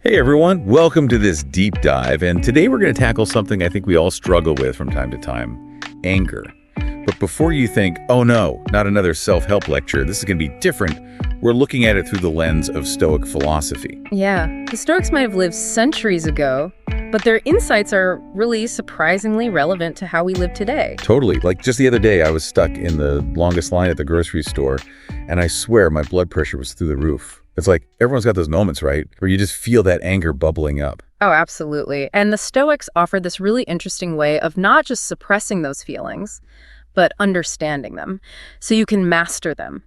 Hey everyone, welcome to this deep dive, and today we're going to tackle something I think we all struggle with from time to time, anger. But before you think, oh no, not another self-help lecture, this is going to be different, we're looking at it through the lens of Stoic philosophy. Yeah, the Stoics might have lived centuries ago, but their insights are really surprisingly relevant to how we live today. Totally. Like just the other day, I was stuck in the longest line at the grocery store, and I swear my blood pressure was through the roof. It's like everyone's got those moments, right, where you just feel that anger bubbling up. Oh, absolutely. And the Stoics offered this really interesting way of not just suppressing those feelings, but understanding them so you can master them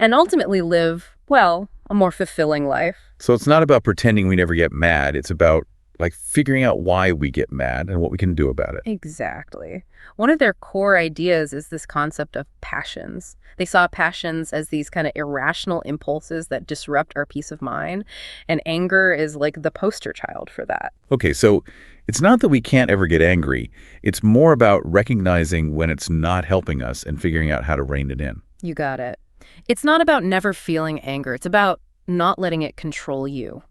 and ultimately live, well, a more fulfilling life. So it's not about pretending we never get mad. It's about figuring out why we get mad and what we can do about it. Exactly. One of their core ideas is this concept of passions. They saw passions as these kind of irrational impulses that disrupt our peace of mind, and anger is like the poster child for that. Okay, so it's not that we can't ever get angry. It's more about recognizing when it's not helping us and figuring out how to rein it in. You got it. It's not about never feeling anger. It's about not letting it control you.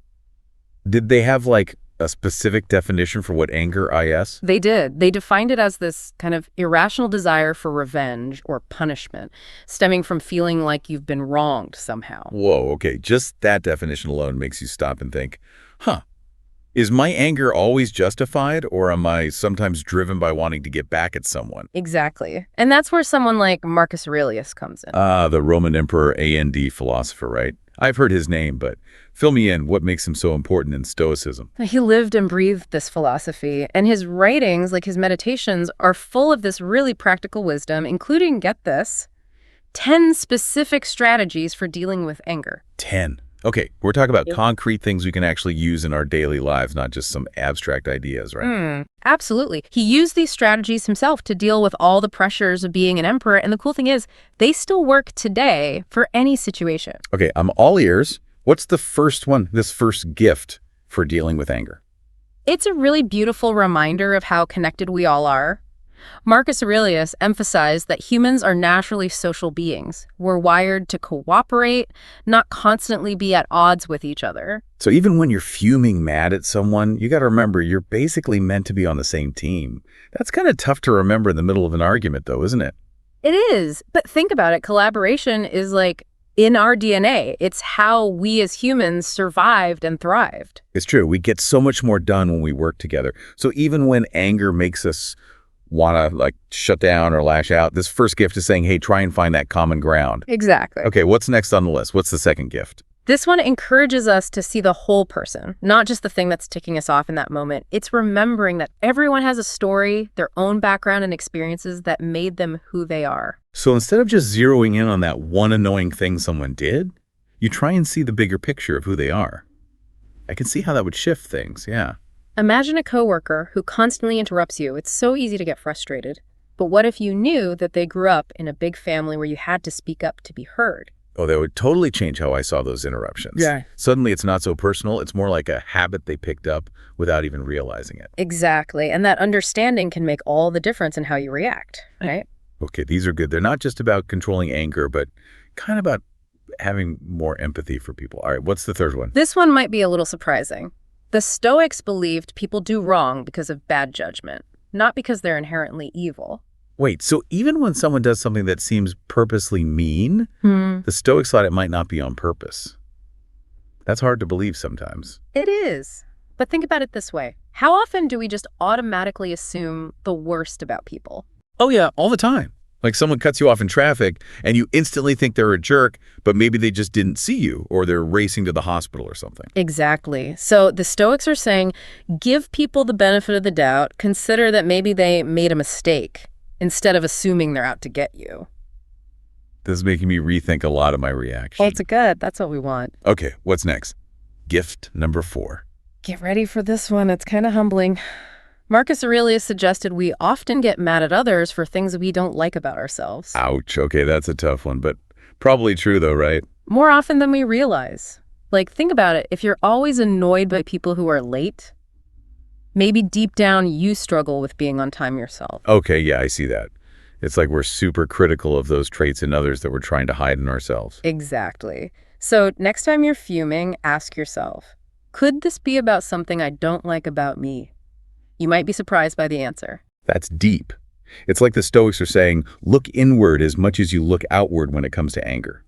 Did they have a specific definition for what anger is? They did. They defined it as this kind of irrational desire for revenge or punishment, stemming from feeling like you've been wronged somehow. Whoa, okay, just that definition alone makes you stop and think, is my anger always justified, or am I sometimes driven by wanting to get back at someone? Exactly. And that's where someone like Marcus Aurelius comes in. The Roman emperor AD philosopher, right? I've heard his name, but fill me in. What makes him so important in Stoicism? He lived and breathed this philosophy, and his writings, like his meditations, are full of this really practical wisdom, including, get this, 10 specific strategies for dealing with anger. 10. Okay, we're talking about concrete things we can actually use in our daily lives, not just some abstract ideas, right? Absolutely. He used these strategies himself to deal with all the pressures of being an emperor, and the cool thing is, they still work today for any situation. Okay, I'm all ears. What's the first one, this first gift for dealing with anger? It's a really beautiful reminder of how connected we all are. Marcus Aurelius emphasized that humans are naturally social beings. We're wired to cooperate, not constantly be at odds with each other. So even when you're fuming mad at someone, you got to remember you're basically meant to be on the same team. That's kind of tough to remember in the middle of an argument, though, isn't it? It is. But think about it. Collaboration is in our DNA. It's how we as humans survived and thrived. It's true. We get so much more done when we work together. So even when anger makes us want to shut down or lash out, this first gift is saying, hey, try and find that common ground. Exactly. Okay, what's next on the list? What's the second gift? This one encourages us to see the whole person, not just the thing that's ticking us off in that moment. It's remembering that everyone has a story, their own background and experiences that made them who they are. So instead of just zeroing in on that one annoying thing someone did, you try and see the bigger picture of who they are. I can see how that would shift things, yeah. Imagine a coworker who constantly interrupts you. It's so easy to get frustrated. But what if you knew that they grew up in a big family where you had to speak up to be heard? Oh, that would totally change how I saw those interruptions. Yeah. Suddenly it's not so personal. It's more like a habit they picked up without even realizing it. Exactly. And that understanding can make all the difference in how you react, right? Okay, these are good. They're not just about controlling anger, but kind of about having more empathy for people. All right, what's the third one? This one might be a little surprising. The Stoics believed people do wrong because of bad judgment, not because they're inherently evil. Wait, so even when someone does something that seems purposely mean, the Stoics thought it might not be on purpose. That's hard to believe sometimes. It is. But think about it this way. How often do we just automatically assume the worst about people? Oh yeah, all the time. Like someone cuts you off in traffic and you instantly think they're a jerk, but maybe they just didn't see you or they're racing to the hospital or something. Exactly. So the Stoics are saying, give people the benefit of the doubt, consider that maybe they made a mistake instead of assuming they're out to get you. This is making me rethink a lot of my reaction. Well, it's good. That's what we want. Okay, what's next? Gift number 4. Get ready for this one. It's kind of humbling. Marcus Aurelius suggested we often get mad at others for things we don't like about ourselves. Ouch. Okay, that's a tough one, but probably true though, right? More often than we realize. Think about it. If you're always annoyed by people who are late, maybe deep down you struggle with being on time yourself. Okay, yeah, I see that. It's like we're super critical of those traits in others that we're trying to hide in ourselves. Exactly. So next time you're fuming, ask yourself, Could this be about something I don't like about me? You might be surprised by the answer. That's deep. It's like the Stoics are saying, look inward as much as you look outward when it comes to anger.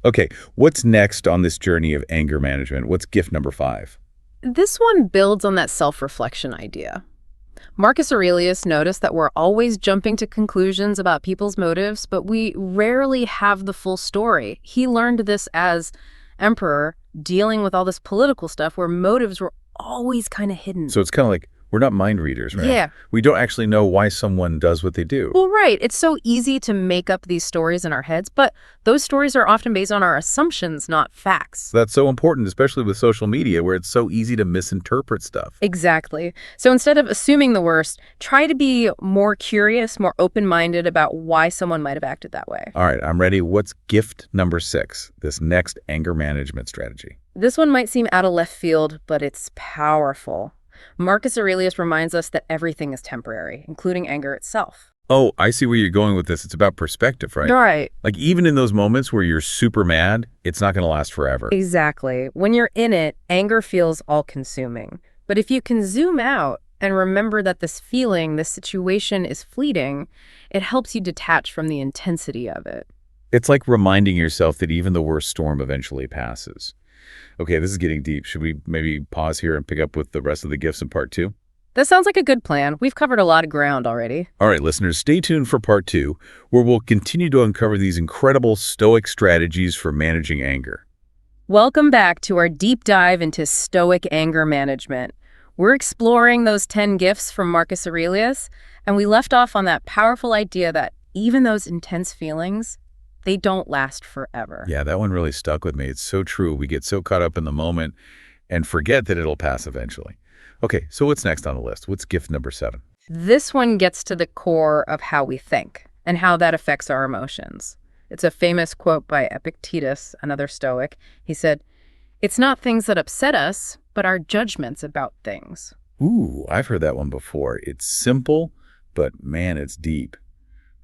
Okay, what's next on this journey of anger management? What's gift number 5? This one builds on that self-reflection idea. Marcus Aurelius noticed that we're always jumping to conclusions about people's motives, but we rarely have the full story. He learned this as emperor, dealing with all this political stuff where motives were always kind of hidden. So it's kind of like, we're not mind readers, right? Yeah. We don't actually know why someone does what they do. Well, right. It's so easy to make up these stories in our heads, but those stories are often based on our assumptions, not facts. That's so important, especially with social media, where it's so easy to misinterpret stuff. Exactly. So instead of assuming the worst, try to be more curious, more open-minded about why someone might have acted that way. All right, I'm ready. What's gift number 6, this next anger management strategy? This one might seem out of left field, but it's powerful. Marcus Aurelius reminds us that everything is temporary, including anger itself. Oh, I see where you're going with this. It's about perspective, right? Right. Like even in those moments where you're super mad, it's not going to last forever. Exactly. When you're in it, anger feels all-consuming. But if you can zoom out and remember that this feeling, this situation is fleeting, it helps you detach from the intensity of it. It's like reminding yourself that even the worst storm eventually passes. Okay, this is getting deep. Should we maybe pause here and pick up with the rest of the gifts in part 2? That sounds like a good plan. We've covered a lot of ground already. All right, listeners, stay tuned for part 2, where we'll continue to uncover these incredible Stoic strategies for managing anger. Welcome back to our deep dive into Stoic anger management. We're exploring those 10 gifts from Marcus Aurelius, and we left off on that powerful idea that even those intense feelings, they don't last forever. Yeah, that one really stuck with me. It's so true. We get so caught up in the moment and forget that it'll pass eventually. Okay, so what's next on the list? What's gift number 7? This one gets to the core of how we think and how that affects our emotions. It's a famous quote by Epictetus, another Stoic. He said, "It's not things that upset us, but our judgments about things." Ooh, I've heard that one before. It's simple, but man, it's deep.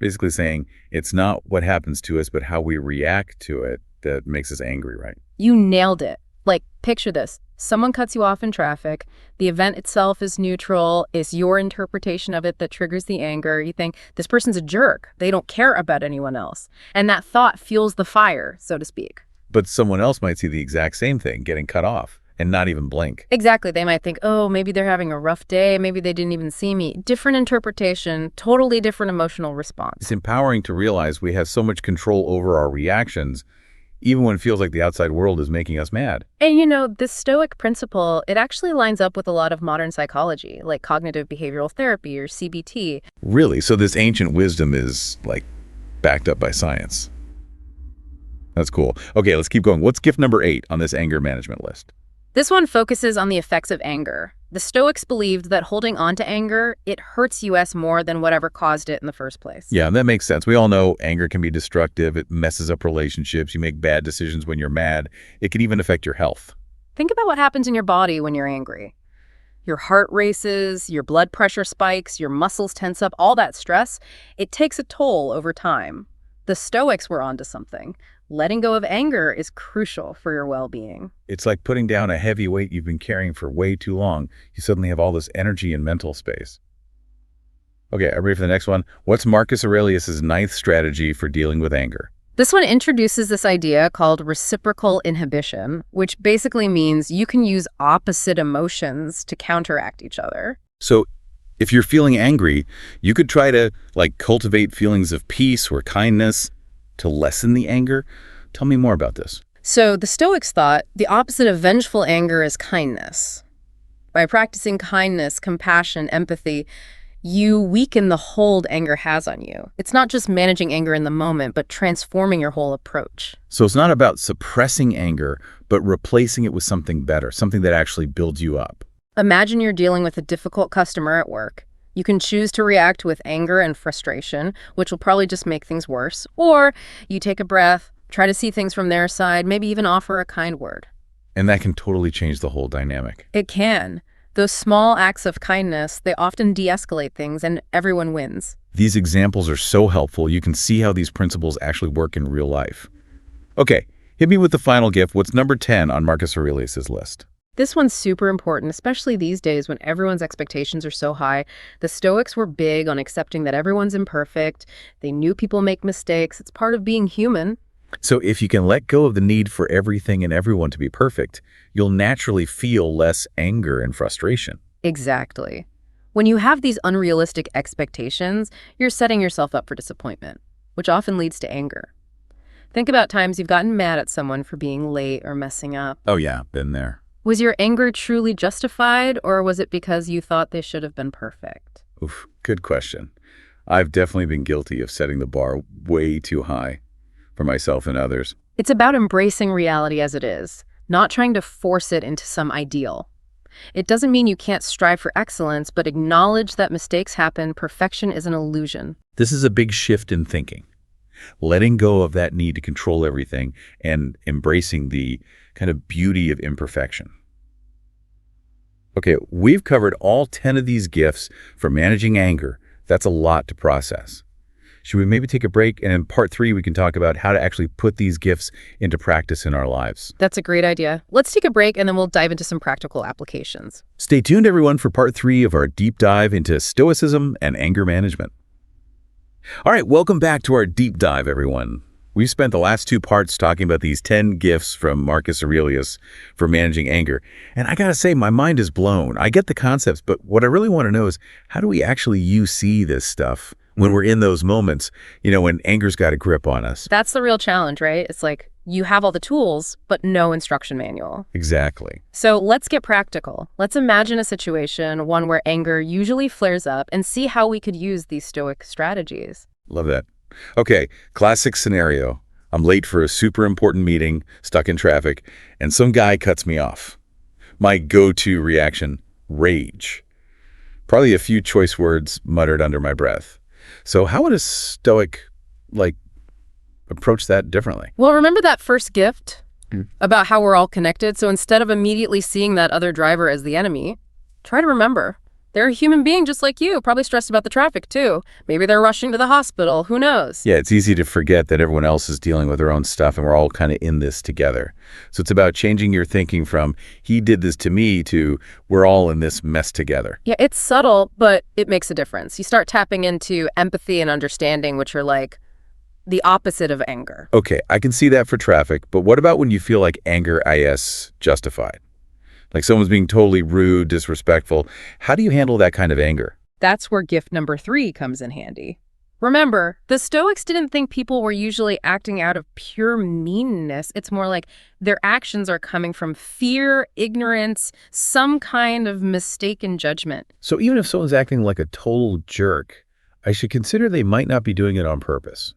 Basically saying it's not what happens to us, but how we react to it that makes us angry, right? You nailed it. Like, picture this. Someone cuts you off in traffic. The event itself is neutral. It's your interpretation of it that triggers the anger. You think, this person's a jerk. They don't care about anyone else. And that thought fuels the fire, so to speak. But someone else might see the exact same thing, getting cut off, and not even blink. Exactly. They might think, oh, maybe they're having a rough day. Maybe they didn't even see me. Different interpretation, totally different emotional response. It's empowering to realize we have so much control over our reactions, even when it feels like the outside world is making us mad. And you know, this Stoic principle, it actually lines up with a lot of modern psychology, like cognitive behavioral therapy or CBT. Really? So this ancient wisdom is, like, backed up by science. That's cool. Okay, let's keep going. What's gift number 8 on this anger management list? This one focuses on the effects of anger. The Stoics believed that holding on to anger, it hurts us more than whatever caused it in the first place. Yeah, that makes sense. We all know anger can be destructive. It messes up relationships. You make bad decisions when you're mad. It can even affect your health. Think about what happens in your body when you're angry. Your heart races, your blood pressure spikes, your muscles tense up, all that stress, it takes a toll over time. The Stoics were onto something. Letting go of anger is crucial for your well-being. It's like putting down a heavy weight you've been carrying for way too long. You suddenly have all this energy and mental space. Okay, I'm ready for the next one. What's Marcus Aurelius' 9th strategy for dealing with anger? This one introduces this idea called reciprocal inhibition, which basically means you can use opposite emotions to counteract each other. So if you're feeling angry, you could try to, like, cultivate feelings of peace or kindness to lessen the anger. Tell me more about this. So the Stoics thought the opposite of vengeful anger is kindness. By practicing kindness, compassion, empathy, you weaken the hold anger has on you. It's not just managing anger in the moment, but transforming your whole approach. So it's not about suppressing anger, but replacing it with something better, something that actually builds you up. Imagine you're dealing with a difficult customer at work. You can choose to react with anger and frustration, which will probably just make things worse. Or you take a breath, try to see things from their side, maybe even offer a kind word. And that can totally change the whole dynamic. It can. Those small acts of kindness, they often de-escalate things and everyone wins. These examples are so helpful. You can see how these principles actually work in real life. Okay, hit me with the final gift. What's number 10 on Marcus Aurelius' list? This one's super important, especially these days when everyone's expectations are so high. The Stoics were big on accepting that everyone's imperfect. They knew people make mistakes. It's part of being human. So if you can let go of the need for everything and everyone to be perfect, you'll naturally feel less anger and frustration. Exactly. When you have these unrealistic expectations, you're setting yourself up for disappointment, which often leads to anger. Think about times you've gotten mad at someone for being late or messing up. Oh yeah, been there. Was your anger truly justified, or was it because you thought they should have been perfect? Oof, good question. I've definitely been guilty of setting the bar way too high for myself and others. It's about embracing reality as it is, not trying to force it into some ideal. It doesn't mean you can't strive for excellence, but acknowledge that mistakes happen. Perfection is an illusion. This is a big shift in thinking. Letting go of that need to control everything and embracing the kind of beauty of imperfection. Okay, we've covered all 10 of these gifts for managing anger. That's a lot to process. Should we maybe take a break, and in part 3 we can talk about how to actually put these gifts into practice in our lives? That's a great idea. Let's take a break and then we'll dive into some practical applications. Stay tuned, everyone, for part 3 of our deep dive into Stoicism and anger management. All right, welcome back to our deep dive, everyone. We've spent the last 2 parts talking about these 10 gifts from Marcus Aurelius for managing anger. And I gotta say, my mind is blown. I get the concepts, but what I really want to know is, how do we actually see this stuff when we're in those moments, when anger's got a grip on us? That's the real challenge, right? It's like you have all the tools, but no instruction manual. Exactly. So let's get practical. Let's imagine a situation, one where anger usually flares up, and see how we could use these Stoic strategies. Love that. Okay, classic scenario. I'm late for a super important meeting, stuck in traffic, and some guy cuts me off. My go-to reaction, rage. Probably a few choice words muttered under my breath. So how would a Stoic, approach that differently? Well, remember that first gift about how we're all connected? So instead of immediately seeing that other driver as the enemy, try to remember they're a human being just like you, probably stressed about the traffic too. Maybe they're rushing to the hospital. Who knows? Yeah, it's easy to forget that everyone else is dealing with their own stuff and we're all kind of in this together. So it's about changing your thinking from, he did this to me, to we're all in this mess together. Yeah, it's subtle, but it makes a difference. You start tapping into empathy and understanding, which are like the opposite of anger. Okay, I can see that for traffic, but what about when you feel like anger is justified? Like someone's being totally rude, disrespectful. How do you handle that kind of anger? That's where gift number 3 comes in handy. Remember, the Stoics didn't think people were usually acting out of pure meanness. It's more like their actions are coming from fear, ignorance, some kind of mistaken judgment. So even if someone's acting like a total jerk, I should consider they might not be doing it on purpose.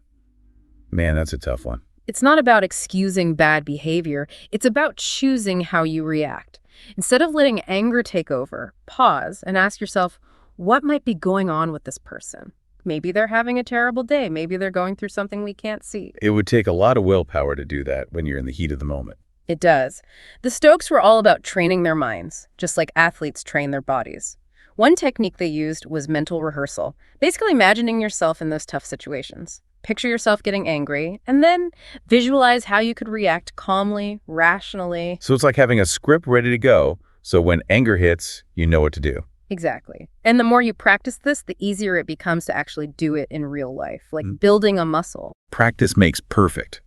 Man, that's a tough one. It's not about excusing bad behavior. It's about choosing how you react. Instead of letting anger take over, pause and ask yourself, what might be going on with this person? Maybe they're having a terrible day. Maybe they're going through something we can't see. It would take a lot of willpower to do that when you're in the heat of the moment. It does. The Stoics were all about training their minds, just like athletes train their bodies. One technique they used was mental rehearsal, basically imagining yourself in those tough situations. Picture yourself getting angry, and then visualize how you could react calmly, rationally. So it's like having a script ready to go, so when anger hits, you know what to do. Exactly. And the more you practice this, the easier it becomes to actually do it in real life, like building a muscle. Practice makes perfect.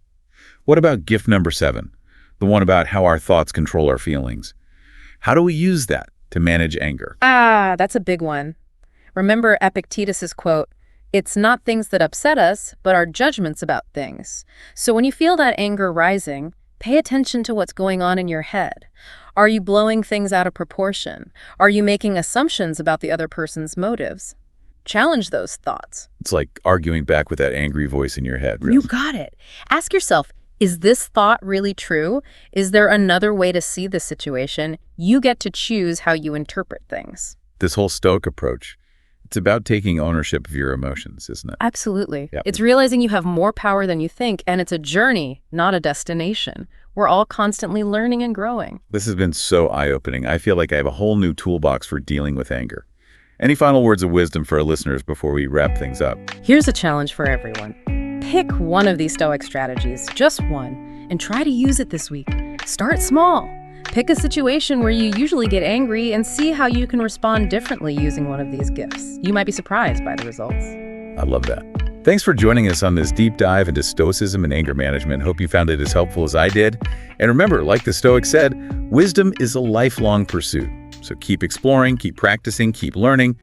What about gift number 7, the one about how our thoughts control our feelings? How do we use that to manage anger? That's a big one. Remember Epictetus's quote, "It's not things that upset us, but our judgments about things." So when you feel that anger rising, pay attention to what's going on in your head. Are you blowing things out of proportion? Are you making assumptions about the other person's motives? Challenge those thoughts. It's like arguing back with that angry voice in your head. Really. You got it. Ask yourself, is this thought really true? Is there another way to see this situation? You get to choose how you interpret things. This whole Stoic approach, it's about taking ownership of your emotions, isn't it? Absolutely. Yep. It's realizing you have more power than you think, and it's a journey, not a destination. We're all constantly learning and growing. This has been so eye-opening. I feel like I have a whole new toolbox for dealing with anger. Any final words of wisdom for our listeners before we wrap things up? Here's a challenge for everyone. Pick one of these Stoic strategies, just one, and try to use it this week. Start small. Pick a situation where you usually get angry and see how you can respond differently using one of these gifts. You might be surprised by the results. I love that. Thanks for joining us on this deep dive into Stoicism and anger management. Hope you found it as helpful as I did. And remember, like the Stoics said, wisdom is a lifelong pursuit. So keep exploring, keep practicing, keep learning,